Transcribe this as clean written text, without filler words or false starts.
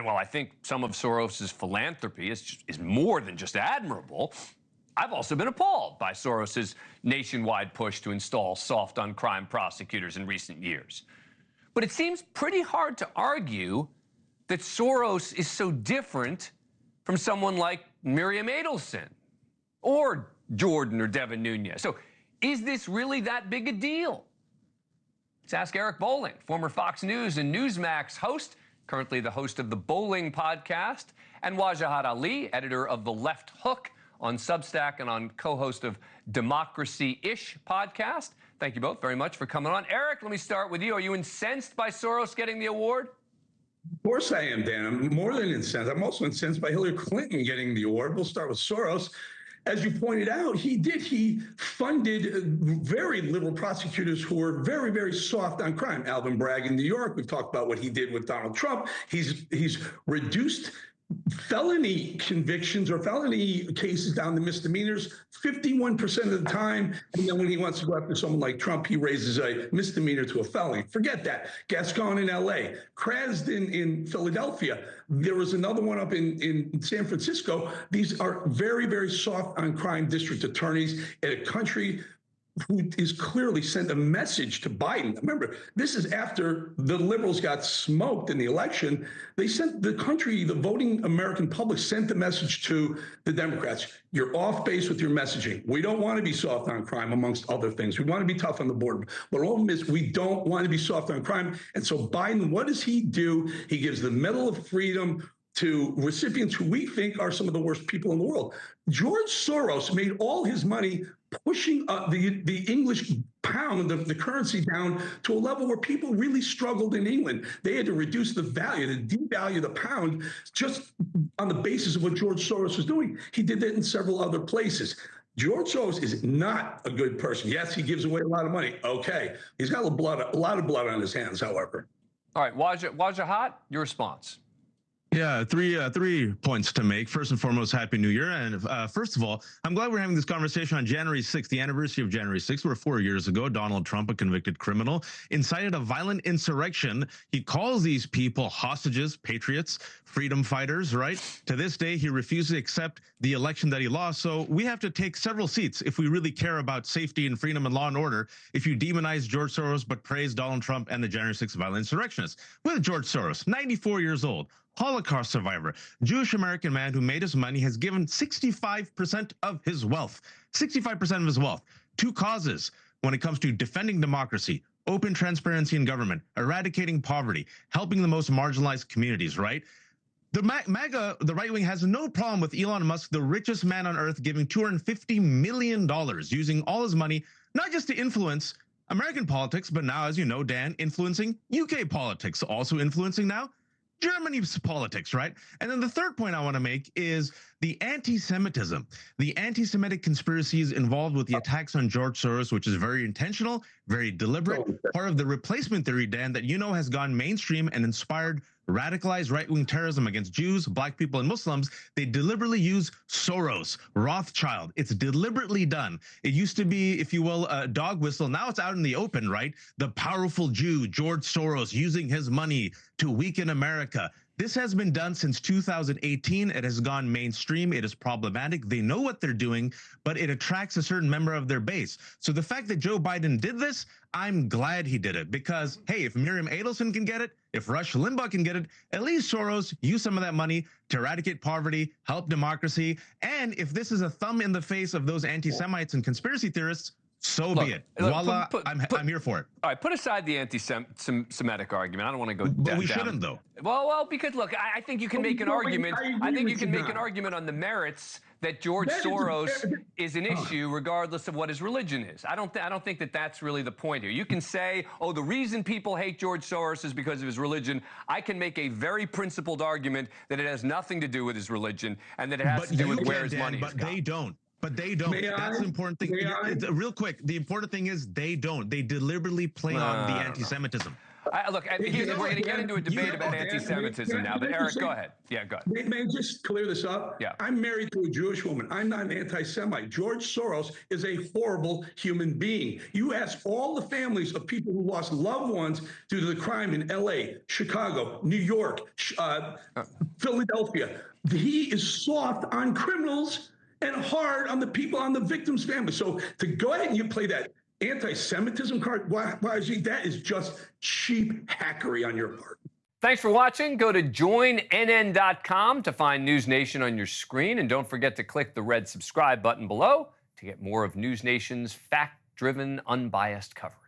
And while I think some of Soros's philanthropy is more than just admirable, I've also been appalled by Soros's nationwide push to install soft-on-crime prosecutors in recent years. But it seems pretty hard to argue that Soros is so different from someone like Miriam Adelson or Jordan or Devin Nunes. So is this really that big a deal? Let's ask Eric Bolling, former Fox News and Newsmax host, currently the host of the Bolling podcast, and Wajahat Ali, editor of The Left Hook on Substack and on co-host of Democracy-ish podcast. Thank you both very much for coming on. Eric, let me start with you. Are you incensed by Soros getting the award? Of course I am, Dan. I'm more than incensed. I'm also incensed by Hillary Clinton getting the award. We'll start with Soros. As you pointed out, he funded very liberal prosecutors who were very, very soft on crime. Alvin Bragg in New York. We've talked about what he did with Donald Trump. He's reduced felony convictions or felony cases down to misdemeanors 51% of the time. And then when he wants to go after someone like Trump, he raises a misdemeanor to a felony. Forget that. Gascon in LA, Krasden in Philadelphia. There was another one up in San Francisco. These are very, very soft on crime district attorneys in a country who is clearly sent a message to Biden. Remember, this is after the liberals got smoked in the election. They sent the country, the voting American public sent the message to the Democrats. You're off base with your messaging. We don't want to be soft on crime, amongst other things. We want to be tough on the border. But all of them is we don't want to be soft on crime. And so Biden, what does he do? He gives the Medal of Freedom to recipients who we think are some of the worst people in the world. George Soros made all his money pushing the English pound, the currency, down to a level where people really struggled in England. They had to reduce the value, to devalue the pound, just on the basis of what George Soros was doing. He did that in several other places. George Soros is not a good person. Yes, he gives away a lot of money. Okay. He's got a lot of blood on his hands, however. All right, Wajahat, your response. Yeah, three points to make. First and foremost, Happy New Year. And first of all, I'm glad we're having this conversation on January 6th, the anniversary of January 6th, where 4 years ago, Donald Trump, a convicted criminal, incited a violent insurrection. He calls these people hostages, patriots, freedom fighters, right? To this day, he refuses to accept the election that he lost. So we have to take several seats if we really care about safety and freedom and law and order. If you demonize George Soros but praise Donald Trump and the January 6th violent insurrectionists. With George Soros, 94 years old, Holocaust survivor, Jewish American man who made his money, has given 65% of his wealth, 65% of his wealth, to causes when it comes to defending democracy, open transparency in government, eradicating poverty, helping the most marginalized communities, right? The MAGA, the right wing, has no problem with Elon Musk, the richest man on earth, giving $250 million, using all his money, not just to influence American politics, but now, as you know, Dan, influencing UK politics, also influencing now Germany's politics, right? And then the third point I want to make is the anti-Semitism, the anti-Semitic conspiracies involved with the attacks on George Soros, which is very intentional, very deliberate, part of the replacement theory, Dan, that you know has gone mainstream and inspired radicalized right-wing terrorism against Jews, black people, and Muslims. They deliberately use Soros, Rothschild. It's deliberately done. It used to be, if you will, a dog whistle. Now it's out in the open, right? The powerful Jew, George Soros, using his money to weaken America. This has been done since 2018. It has gone mainstream. It is problematic. They know what they're doing, but it attracts a certain member of their base. So the fact that Joe Biden did this, I'm glad he did it, because, hey, if Miriam Adelson can get it, if Rush Limbaugh can get it, at least Soros use some of that money to eradicate poverty, help democracy. And if this is a thumb in the face of those anti-Semites and conspiracy theorists, so be it. Voila, I'm here for it. All right, put aside the anti-Semitic argument. I don't want to go down. But we shouldn't, though. Well, because look, I think you can make an argument. I think you can make an argument on the merits that George Soros is an issue, regardless of what his religion is. I don't think that that's really the point here. You can say, oh, the reason people hate George Soros is because of his religion. I can make a very principled argument that it has nothing to do with his religion and that it has to do with where his money is. But they don't. But they don't. That's the important thing. Real quick, the important thing is they don't. They deliberately play on the anti-Semitism. Look, we're going to get into a debate about anti-Semitism now, but Eric, go ahead. Yeah, go ahead. May I just clear this up? Yeah. I'm married to a Jewish woman. I'm not an anti-Semite. George Soros is a horrible human being. You ask all the families of people who lost loved ones due to the crime in L.A., Chicago, New York, Philadelphia. He is soft on criminals and hard on the people, on the victims' families. So to go ahead and you play that anti-Semitism card, that is just cheap hackery on your part. Thanks for watching. Go to joinnn.com to find News Nation on your screen. And don't forget to click the red subscribe button below to get more of News Nation's fact-driven, unbiased coverage.